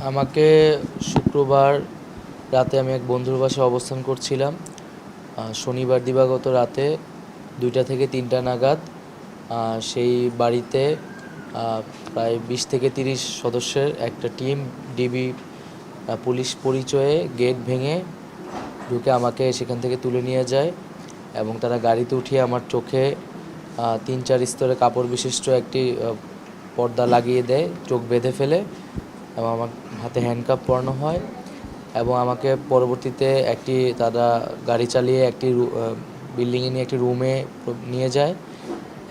আমাকে শুক্রবার রাতে আমি এক বন্ধুর বাসায় অবস্থান করছিলাম। শনিবার দিবাগত রাতে ২টা থেকে ৩টা নাগাদ সেই বাড়িতে প্রায় ২০ থেকে ৩০ সদস্যের একটা টিম ডিবি পুলিশ পরিচয়ে গেট ভেঙে ঢুকে আমাকে সেখান থেকে তুলে নিয়ে যায় এবং তারা গাড়িতে উঠিয়ে আমার চোখে ৩-৪ স্তরে কাপড় বিশিষ্ট একটি পর্দা লাগিয়ে দেয়, চোখ বেঁধে ফেলে এবং আমার হাতে হ্যান্ডকাপ পরানো হয় এবং আমাকে পরবর্তীতে তারা গাড়ি চালিয়ে একটি বিল্ডিংয়ে নিয়ে একটি রুমে নিয়ে যায়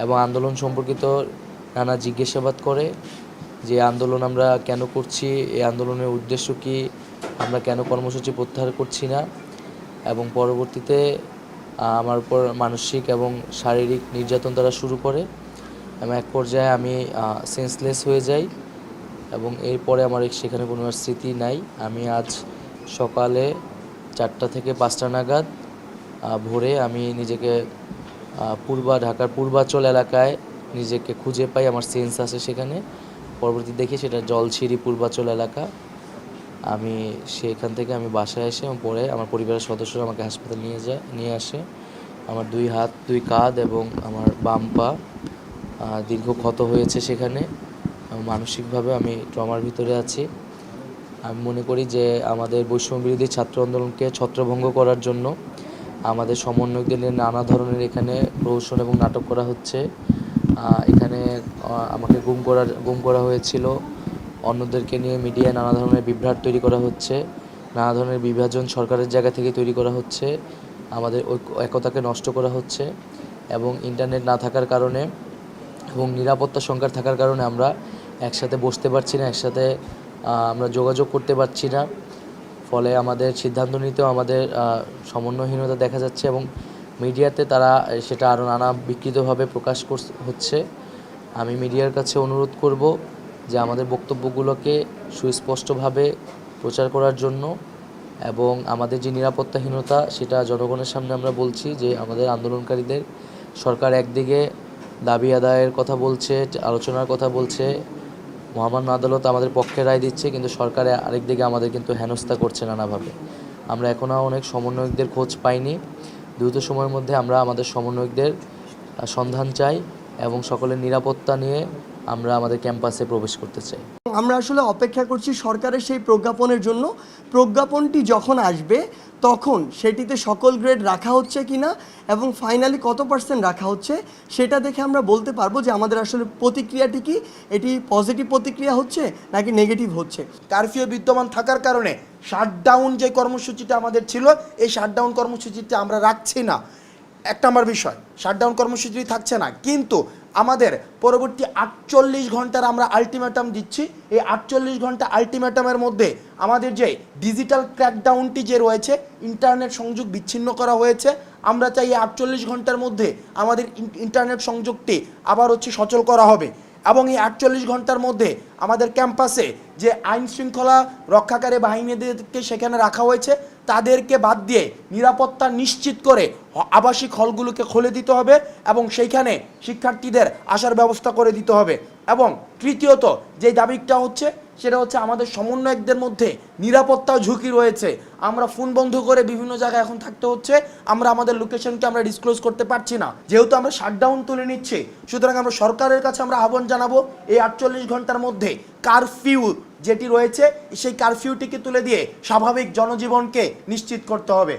এবং আন্দোলন সম্পর্কিত নানা জিজ্ঞাসাবাদ করে যে আন্দোলন আমরা কেন করছি, এই আন্দোলনের উদ্দেশ্য কী, আমরা কেন কর্মসূচি প্রত্যাহার করছি না এবং পরবর্তীতে আমার উপর মানসিক এবং শারীরিক নির্যাতন তারা শুরু করে এবং এক পর্যায়ে আমি সেন্সলেস হয়ে যাই এবং এরপরে আমার সেখানে কোনো স্মৃতি নাই। আমি আজ সকালে 4টা থেকে 5টা নাগাদ ভোরে আমি নিজেকে ঢাকার পূর্বাচল এলাকায় নিজেকে খুঁজে পাই, আমার সেন্স আছে সেখানে। পরবর্তী দেখি সেটা জলছিরি পূর্বাচল এলাকা। আমি সেখান থেকে বাসায় এসে এবং পরে আমার পরিবারের সদস্যরা আমাকে হাসপাতালে নিয়ে আসে। আমার 2 হাত 2 কাঁধ এবং আমার বাম পা দীর্ঘ ক্ষত হয়েছে সেখানে। মানসিকভাবে আমি ট্রমার ভিতরে আছি। আমি মনে করি যে আমাদের বৈষম্য বিরোধী ছাত্র আন্দোলনকে ছত্রভঙ্গ করার জন্য আমাদের সমন্বয়কদের নিয়ে নানা ধরনের এখানে প্রহসন এবং নাটক করা হচ্ছে। এখানে আমাকে গুম করা হয়েছিল, অন্যদেরকে নিয়ে মিডিয়ায় নানা ধরনের বিভ্রাট তৈরি করা হচ্ছে, নানা ধরনের বিভাজন সরকারের জায়গা থেকে তৈরি করা হচ্ছে, আমাদের একতাকে নষ্ট করা হচ্ছে এবং ইন্টারনেট না থাকার কারণে এবং নিরাপত্তা সংকট থাকার কারণে আমরা একসাথে বসতে পারছি না, একসাথে আমরা যোগাযোগ করতে পারছি না। ফলে আমাদের সিদ্ধান্ত নিতেও আমাদের সমন্বয়হীনতা দেখা যাচ্ছে এবং মিডিয়াতে তারা সেটা আরও নানা বিকৃতভাবে প্রকাশ হচ্ছে। আমি মিডিয়ার কাছে অনুরোধ করব যে আমাদের বক্তব্যগুলোকে সুস্পষ্টভাবে প্রচার করার জন্য এবং আমাদের যে নিরাপত্তাহীনতা সেটা জনগণের সামনে আমরা বলছি যে আমাদের আন্দোলনকারীদের সরকার একদিকে দাবি আদায়ের কথা বলছে, আলোচনার কথা বলছে, মহামান্য আদালত আমাদের পক্ষে রায় দিচ্ছে, কিন্তু সরকার আরেকদিকে আমাদের কিন্তু হেনস্থা করছে নানাভাবে। আমরা এখনও অনেক সমন্বয়কদের খোঁজ পাইনি। দ্রুত সময়ের মধ্যে আমরা আমাদের সমন্বয়কদের সন্ধান চাই এবং সকলের নিরাপত্তা নিয়ে আমরা আমাদের ক্যাম্পাসে প্রবেশ করতে চাই। আমরা আসলে অপেক্ষা করছি সরকারের সেই প্রজ্ঞাপনের জন্য। প্রজ্ঞাপনটি যখন আসবে তখন সেটিতে সকল গ্রেড রাখা হচ্ছে কিনা এবং ফাইনালি কত % রাখা হচ্ছে সেটা দেখে আমরা বলতে পারবো যে আমাদের আসলে প্রতিক্রিয়াটি কি, এটি পজিটিভ প্রতিক্রিয়া হচ্ছে নাকি নেগেটিভ হচ্ছে। কারফিউ বিদ্যমান থাকার কারণে শাটডাউন যে কর্মসূচিটা আমাদের ছিল, এই শাটডাউন কর্মসূচিটা আমরা রাখছি না। 1 নম্বর বিষয়, শাটডাউন কর্মসূচি থাকছে না, কিন্তু আমাদের পরবর্তী 48 ঘন্টার আমরা আলটিমেটাম দিচ্ছি। এই 48 ঘন্টা আলটিমেটামের মধ্যে আমাদের যে ডিজিটাল ক্র্যাকডাউনটি যে রয়েছে, ইন্টারনেট সংযোগ বিচ্ছিন্ন করা হয়েছে, আমরা চাই এই 48 ঘন্টার মধ্যে আমাদের ইন্টারনেট সংযোগটি আবার সচল করা হবে এবং এই 48 ঘন্টার মধ্যে আমাদের ক্যাম্পাসে যে আইন শৃঙ্খলা রক্ষাকারী বাহিনীদেরকে সেখানে রাখা হয়েছে তাদেরকে বাদ দিয়ে নিরাপত্তা নিশ্চিত করে আবাসিক হলগুলোকে খুলে দিতে হবে এবং সেইখানে শিক্ষার্থীদের আসার ব্যবস্থা করে দিতে হবে। এবং তৃতীয়ত যে দাবিটা সেটা আমাদের সমন্বয়কদের মধ্যে নিরাপত্তা ঝুঁকি রয়েছে। আমরা ফোন বন্ধ করে বিভিন্ন জায়গায় এখন থাকতে হচ্ছে, আমরা আমাদের লোকেশনকে আমরা ডিসক্লোজ করতে পারছি না, যেহেতু আমরা শাটডাউন তুলে নিচ্ছি। সুতরাং আমরা সরকারের কাছে আমরা আহ্বান জানাবো এই 48 ঘন্টার মধ্যে কারফিউ যেটি রয়েছে সেই কারফিউটিকে তুলে দিয়ে স্বাভাবিক জনজীবনকে নিশ্চিত করতে হবে।